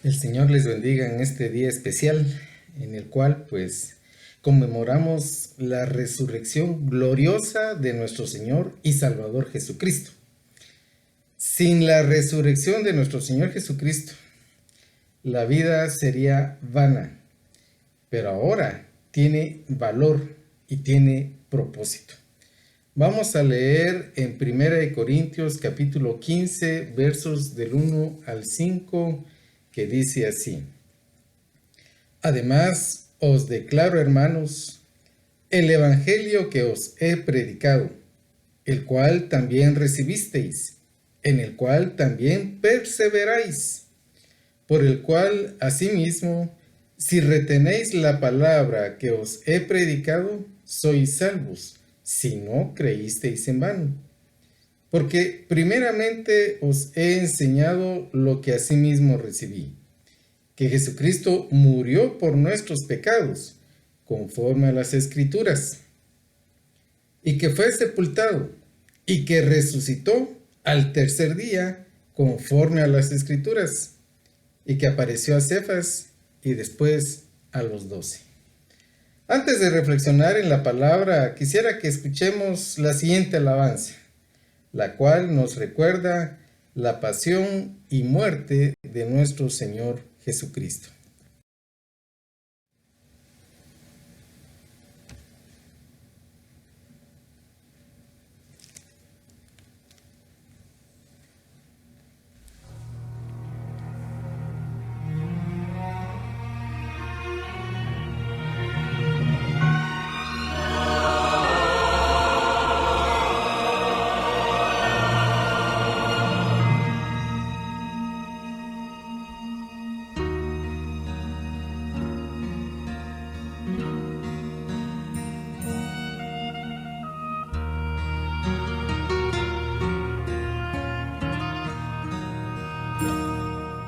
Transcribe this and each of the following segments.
El Señor les bendiga en este día especial en el cual conmemoramos la resurrección gloriosa de nuestro Señor y Salvador Jesucristo. Sin la resurrección de nuestro Señor Jesucristo, la vida sería vana, pero ahora tiene valor y tiene propósito. Vamos a leer en 1 Corintios capítulo 15, versos del 1 al 5, que dice así: Además, os declaro, hermanos, el evangelio que os he predicado, el cual también recibisteis, en el cual también perseveráis, por el cual, asimismo, si retenéis la palabra que os he predicado, sois salvos, si no creísteis en vano. Porque primeramente os he enseñado lo que asimismo recibí, que Jesucristo murió por nuestros pecados, conforme a las Escrituras, y que fue sepultado, y que resucitó al tercer día, conforme a las Escrituras, y que apareció a Cefas y después a los 12. Antes de reflexionar en la palabra, quisiera que escuchemos la siguiente alabanza, la cual nos recuerda la pasión y muerte de nuestro Señor Jesucristo.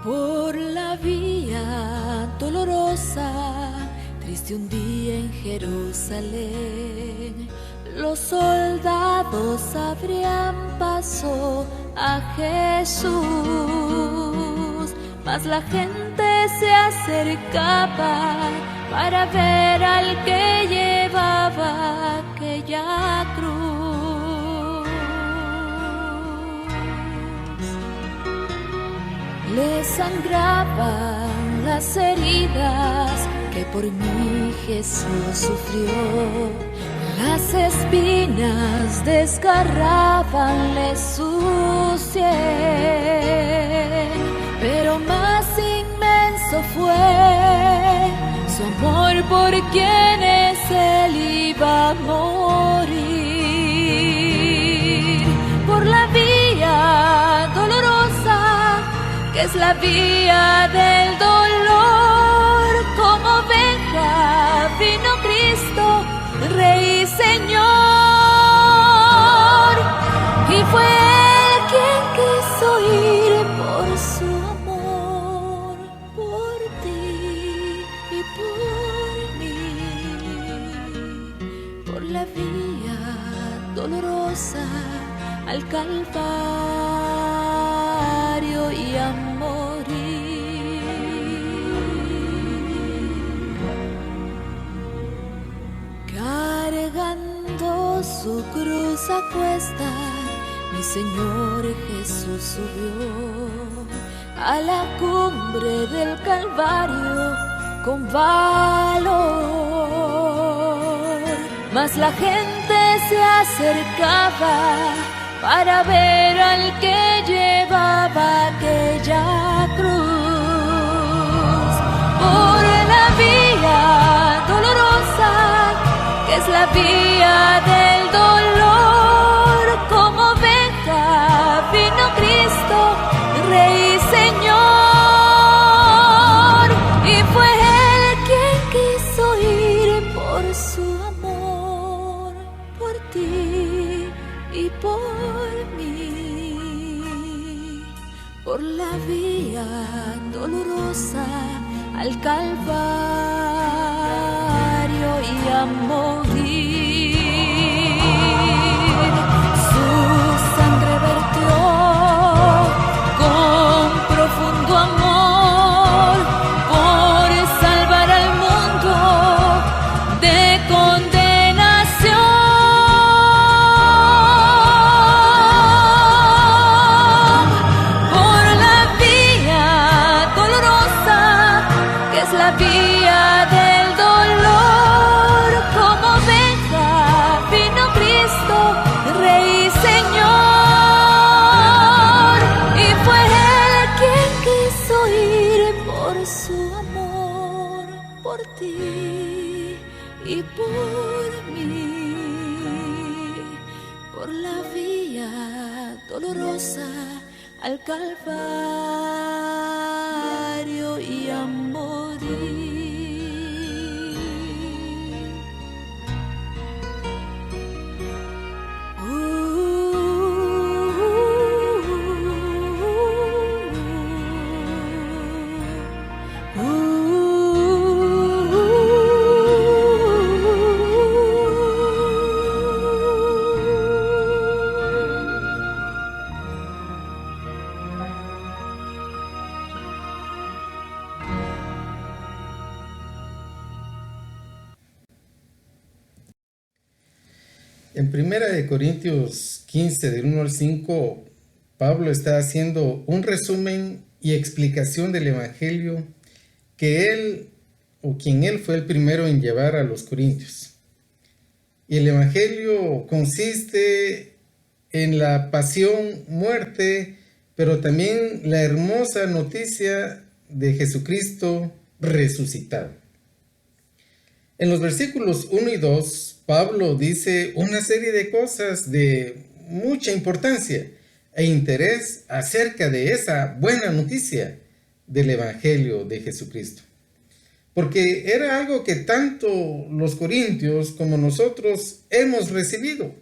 Por la vía dolorosa, triste un día en Jerusalén, los soldados abrían paso a Jesús, mas la gente se acercaba para ver al que llevaba aquella cruz. Le sangraban las heridas que por mí Jesús sufrió. Las espinas desgarrabanle su sien, pero más inmenso fue su amor por quienes él iba a morir. Por la vía dolorosa, que es la vía del dolor, como oveja vino Cristo, Rey y Señor, y fue Él quien quiso ir por su amor, por ti y por mí, por la vía dolorosa al Calvario y a morir. Cargando su cruz a cuesta, mi Señor Jesús subió a la cumbre del Calvario con valor, mas la gente se acercaba para ver al que llevaba aquella cruz. Por la vía dolorosa, que es la vía del dolor, como oveja vino Cristo, Rey y Señor, y fue Él quien quiso ir por su amor, por ti y por mí, por la vía dolorosa al Calvario y a morir. Su sangre vertió con profundo amor la vía del dolor, como oveja vino Cristo, Rey y Señor, y fue Él quien quiso ir por su amor, por ti y por mí, por la vía dolorosa al Calvario y a morir. En 1 Corintios 15, del 1 al 5, Pablo está haciendo un resumen y explicación del Evangelio que él, o quien él fue el primero en llevar a los corintios. Y el Evangelio consiste en la pasión, muerte, pero también la hermosa noticia de Jesucristo resucitado. En los versículos 1 y 2, Pablo dice una serie de cosas de mucha importancia e interés acerca de esa buena noticia del Evangelio de Jesucristo. Porque era algo que tanto los corintios como nosotros hemos recibido.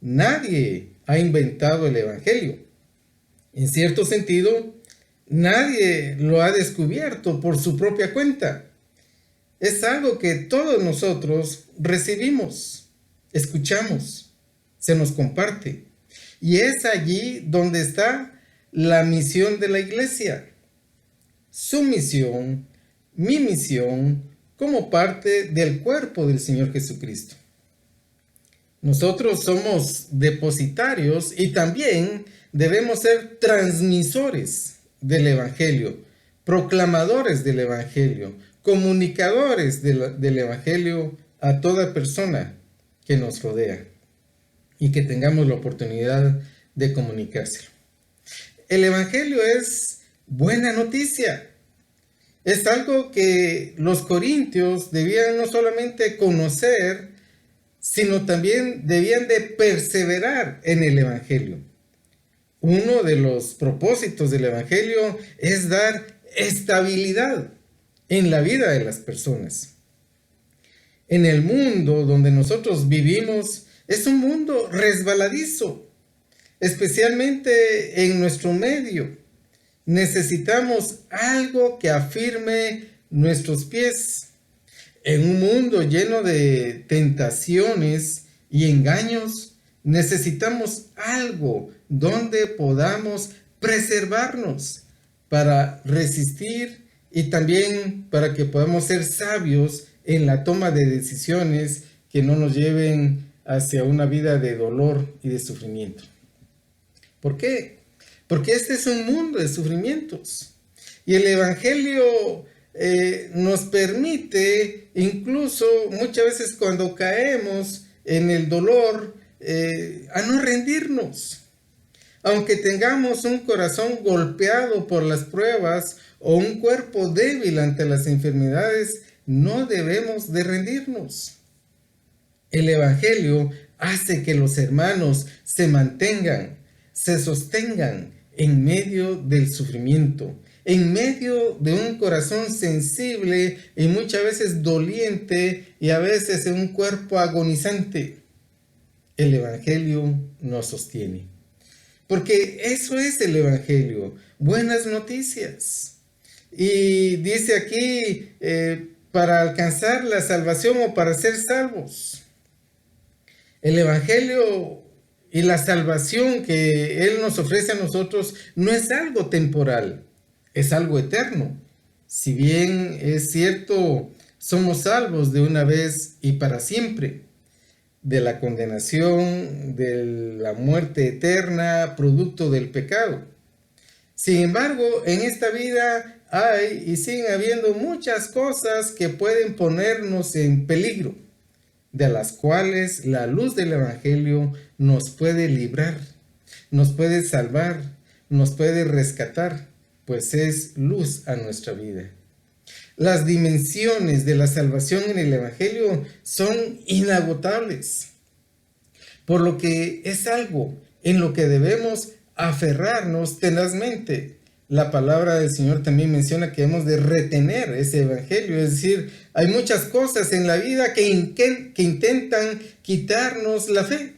Nadie ha inventado el Evangelio. En cierto sentido, nadie lo ha descubierto por su propia cuenta. Es algo que todos nosotros recibimos, escuchamos, se nos comparte. Y es allí donde está la misión de la iglesia. Su misión, mi misión, como parte del cuerpo del Señor Jesucristo. Nosotros somos depositarios y también debemos ser transmisores del Evangelio, proclamadores del Evangelio, comunicadores del Evangelio a toda persona que nos rodea y que tengamos la oportunidad de comunicárselo. El Evangelio es buena noticia. Es algo que los corintios debían no solamente conocer, sino también debían de perseverar en el Evangelio. Uno de los propósitos del Evangelio es dar estabilidad en la vida de las personas. En el mundo donde nosotros vivimos es un mundo resbaladizo, especialmente en nuestro medio. Necesitamos algo que afirme nuestros pies. En un mundo lleno de tentaciones y engaños, necesitamos algo donde podamos preservarnos para resistir y también para que podamos ser sabios en la toma de decisiones que no nos lleven hacia una vida de dolor y de sufrimiento. ¿Por qué? Porque este es un mundo de sufrimientos. Y el Evangelio nos permite, incluso muchas veces cuando caemos en el dolor, a no rendirnos. Aunque tengamos un corazón golpeado por las pruebas o un cuerpo débil ante las enfermedades, no debemos de rendirnos. El Evangelio hace que los hermanos se mantengan, se sostengan en medio del sufrimiento, en medio de un corazón sensible y muchas veces doliente y a veces en un cuerpo agonizante. El Evangelio nos sostiene. Porque eso es el Evangelio, buenas noticias. Y dice aquí, para alcanzar la salvación o para ser salvos. El Evangelio y la salvación que Él nos ofrece a nosotros no es algo temporal, es algo eterno. Si bien es cierto, somos salvos de una vez y para siempre, de la condenación, de la muerte eterna, producto del pecado. Sin embargo, en esta vida hay y siguen habiendo muchas cosas que pueden ponernos en peligro, de las cuales la luz del Evangelio nos puede librar, nos puede salvar, nos puede rescatar, pues es luz a nuestra vida. Las dimensiones de la salvación en el Evangelio son inagotables, por lo que es algo en lo que debemos aferrarnos tenazmente. La palabra del Señor también menciona que hemos de retener ese Evangelio, es decir, hay muchas cosas en la vida que intentan quitarnos la fe,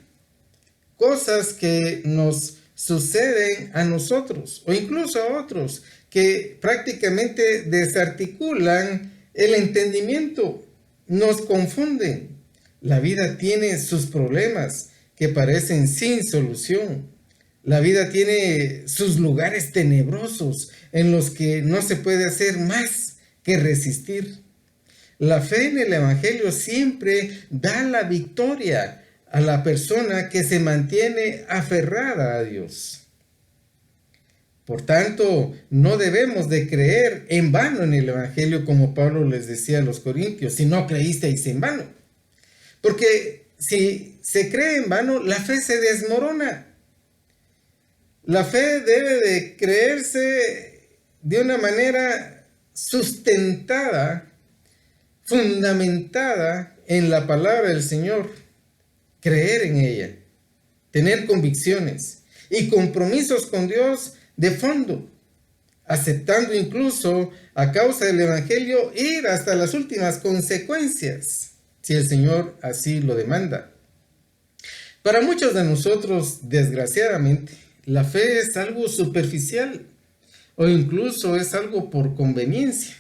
cosas que nos suceden a nosotros o incluso a otros, que prácticamente desarticulan el entendimiento, nos confunden. La vida tiene sus problemas que parecen sin solución. La vida tiene sus lugares tenebrosos en los que no se puede hacer más que resistir. La fe en el Evangelio siempre da la victoria a la persona que se mantiene aferrada a Dios. Por tanto, no debemos de creer en vano en el Evangelio, como Pablo les decía a los corintios, si no creísteis en vano. Porque si se cree en vano, la fe se desmorona. La fe debe de creerse de una manera sustentada, fundamentada en la palabra del Señor. Creer en ella, tener convicciones y compromisos con Dios de fondo, aceptando incluso a causa del Evangelio ir hasta las últimas consecuencias, si el Señor así lo demanda. Para muchos de nosotros, desgraciadamente, la fe es algo superficial o incluso es algo por conveniencia.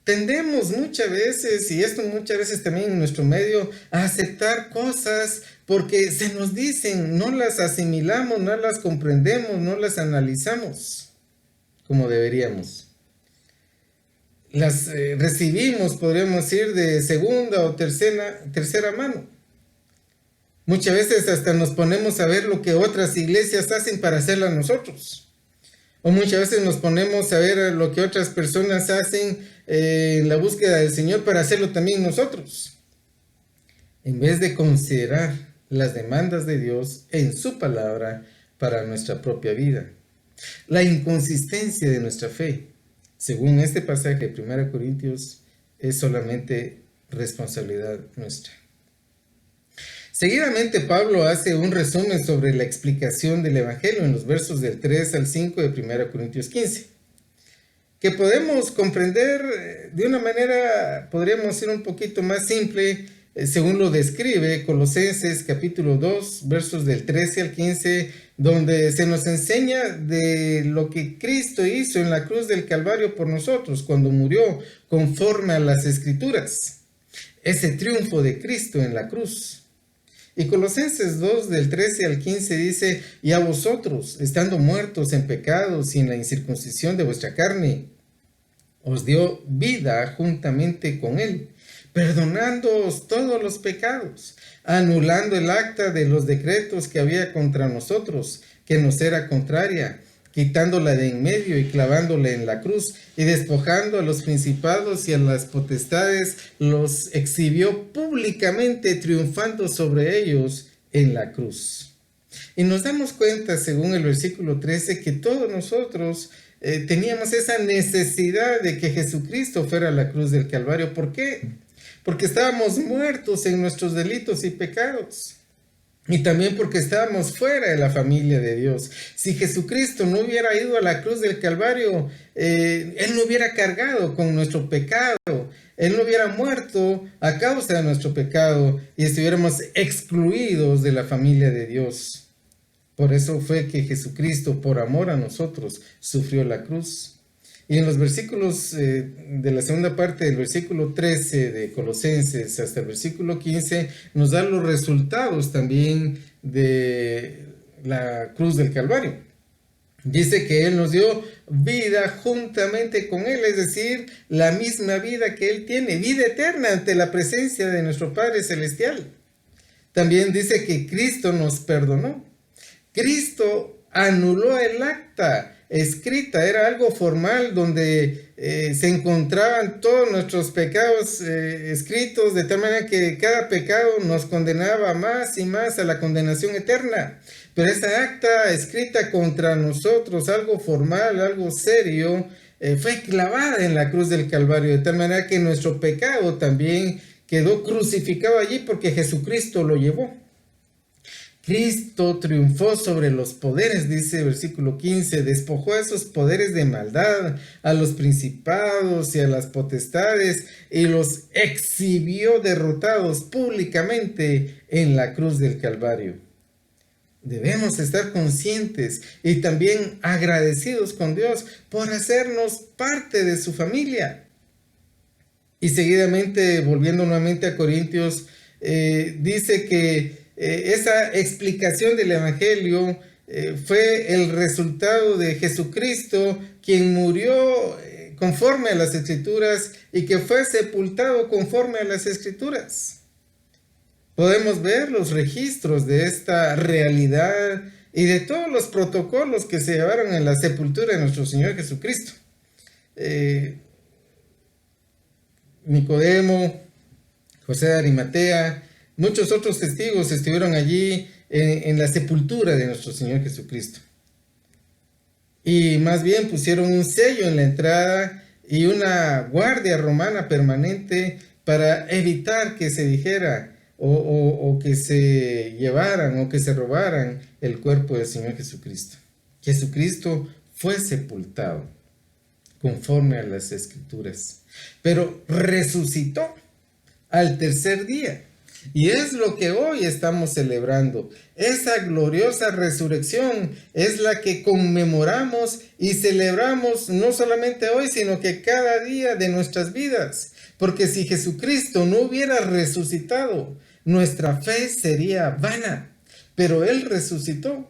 Tendemos muchas veces, y esto muchas veces también en nuestro medio, a aceptar cosas porque se nos dicen, no las asimilamos, no las comprendemos, no las analizamos como deberíamos. Las recibimos, podríamos decir, de segunda o tercera mano. Muchas veces hasta nos ponemos a ver lo que otras iglesias hacen para hacerla nosotros. O muchas veces nos ponemos a ver lo que otras personas hacen en la búsqueda del Señor para hacerlo también nosotros. En vez de considerar las demandas de Dios en su palabra para nuestra propia vida. La inconsistencia de nuestra fe, según este pasaje de 1 Corintios, es solamente responsabilidad nuestra. Seguidamente Pablo hace un resumen sobre la explicación del Evangelio en los versos del 3 al 5 de 1 Corintios 15, que podemos comprender de una manera, podríamos decir un poquito más simple, según lo describe Colosenses capítulo 2, versos del 13 al 15, donde se nos enseña de lo que Cristo hizo en la cruz del Calvario por nosotros, cuando murió conforme a las Escrituras. Ese triunfo de Cristo en la cruz. Y Colosenses 2, del 13 al 15 dice, y a vosotros, estando muertos en pecados y en la incircuncisión de vuestra carne, os dio vida juntamente con él, perdonándoos todos los pecados, anulando el acta de los decretos que había contra nosotros, que nos era contraria, quitándola de en medio y clavándola en la cruz, y despojando a los principados y a las potestades, los exhibió públicamente, triunfando sobre ellos en la cruz. Y nos damos cuenta, según el versículo 13, que todos nosotros teníamos esa necesidad de que Jesucristo fuera a la cruz del Calvario. ¿Por qué? Porque estábamos muertos en nuestros delitos y pecados. Y también porque estábamos fuera de la familia de Dios. Si Jesucristo no hubiera ido a la cruz del Calvario, Él no hubiera cargado con nuestro pecado. Él no hubiera muerto a causa de nuestro pecado y estuviéramos excluidos de la familia de Dios. Por eso fue que Jesucristo, por amor a nosotros, sufrió la cruz. Y en los versículos de la segunda parte del versículo 13 de Colosenses hasta el versículo 15 nos da los resultados también de la cruz del Calvario. Dice que Él nos dio vida juntamente con Él, es decir, la misma vida que Él tiene, vida eterna ante la presencia de nuestro Padre Celestial. También dice que Cristo nos perdonó. Cristo anuló el acta escrita, era algo formal donde se encontraban todos nuestros pecados escritos, de tal manera que cada pecado nos condenaba más y más a la condenación eterna. Pero esa acta escrita contra nosotros, algo formal, algo serio, fue clavada en la cruz del Calvario, de tal manera que nuestro pecado también quedó crucificado allí porque Jesucristo lo llevó. Cristo triunfó sobre los poderes, dice el versículo 15, despojó a esos poderes de maldad, a los principados y a las potestades, y los exhibió derrotados públicamente en la cruz del Calvario. Debemos estar conscientes y también agradecidos con Dios por hacernos parte de su familia. Y seguidamente, volviendo nuevamente a Corintios, dice que esa explicación del Evangelio fue el resultado de Jesucristo, quien murió conforme a las Escrituras y que fue sepultado conforme a las Escrituras. Podemos ver los registros de esta realidad y de todos los protocolos que se llevaron en la sepultura de nuestro Señor Jesucristo. Nicodemo, José de Arimatea, muchos otros testigos estuvieron allí en la sepultura de nuestro Señor Jesucristo. Y más bien pusieron un sello en la entrada y una guardia romana permanente para evitar que se dijera o que se llevaran o que se robaran el cuerpo del Señor Jesucristo. Jesucristo fue sepultado conforme a las Escrituras, pero resucitó al tercer día. Y es lo que hoy estamos celebrando. Esa gloriosa resurrección es la que conmemoramos y celebramos no solamente hoy, sino que cada día de nuestras vidas. Porque si Jesucristo no hubiera resucitado, nuestra fe sería vana. Pero Él resucitó.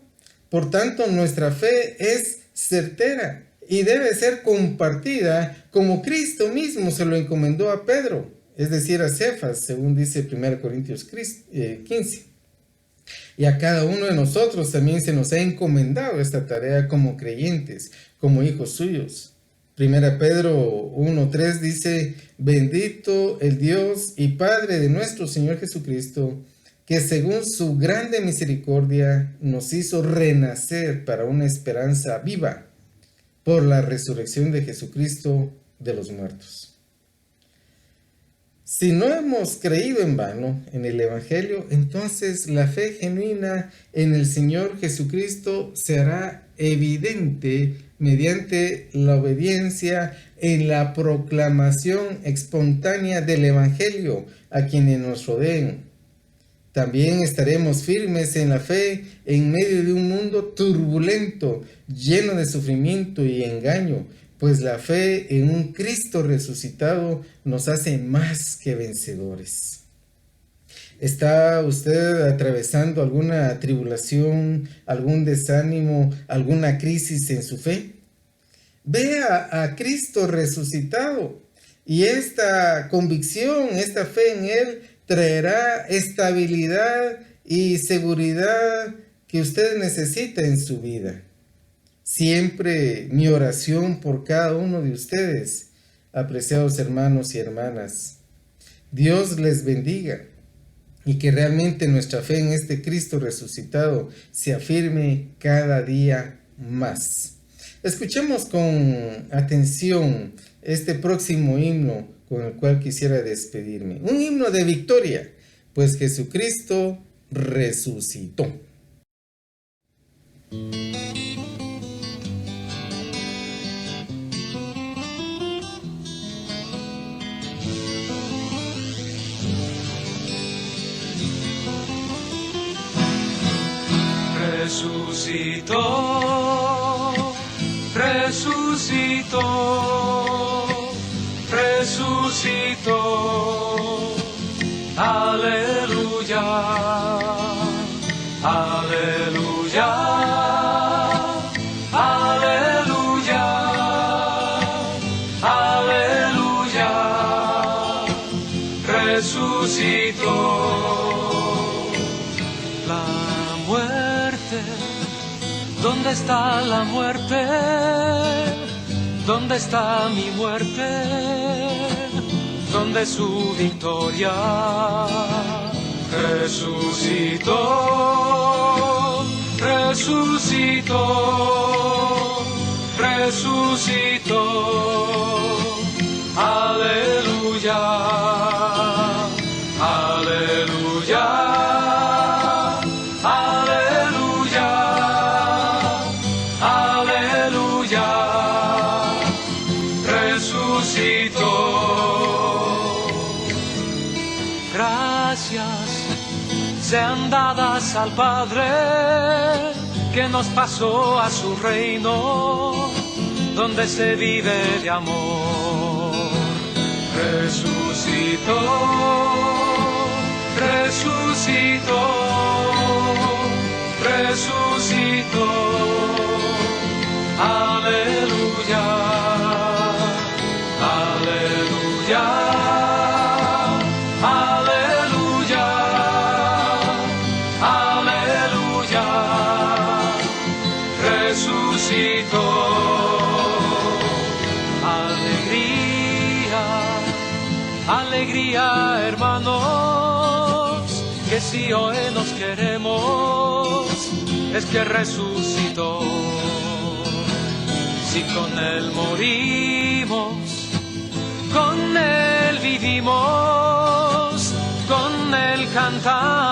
Por tanto, nuestra fe es certera y debe ser compartida como Cristo mismo se lo encomendó a Pedro, es decir, a Cefas, según dice 1 Corintios 15. Y a cada uno de nosotros también se nos ha encomendado esta tarea como creyentes, como hijos suyos. 1 Pedro 1:3 dice: bendito el Dios y Padre de nuestro Señor Jesucristo, que según su grande misericordia nos hizo renacer para una esperanza viva por la resurrección de Jesucristo de los muertos. Si no hemos creído en vano en el Evangelio, entonces la fe genuina en el Señor Jesucristo se hará evidente mediante la obediencia en la proclamación espontánea del Evangelio a quienes nos rodeen. También estaremos firmes en la fe en medio de un mundo turbulento, lleno de sufrimiento y engaño, pues la fe en un Cristo resucitado nos hace más que vencedores. ¿Está usted atravesando alguna tribulación, algún desánimo, alguna crisis en su fe? Vea a Cristo resucitado y esta convicción, esta fe en Él traerá estabilidad y seguridad que usted necesita en su vida. Siempre mi oración por cada uno de ustedes, apreciados hermanos y hermanas. Dios les bendiga y que realmente nuestra fe en este Cristo resucitado se afirme cada día más. Escuchemos con atención este próximo himno con el cual quisiera despedirme. Un himno de victoria, pues Jesucristo resucitó. Resucitó, resucitó, resucitó, aleluya, aleluya, aleluya, aleluya, resucitó. La muerte, ¿dónde está la muerte? ¿Dónde está mi muerte? ¿Dónde su victoria? Resucitó, resucitó, resucitó. Aleluya, aleluya, aleluya, aleluya. Resucitó. Gracias sean dadas al Padre que nos pasó a su reino, donde se vive de amor. Resucitó, resucitó, resucitó. Aleluya, aleluya, aleluya, aleluya. Resucitó. Alegría, alegría, hermanos, que si hoy nos queremos, es que resucitó. Si con Él morimos, con Él vivimos, con Él cantamos.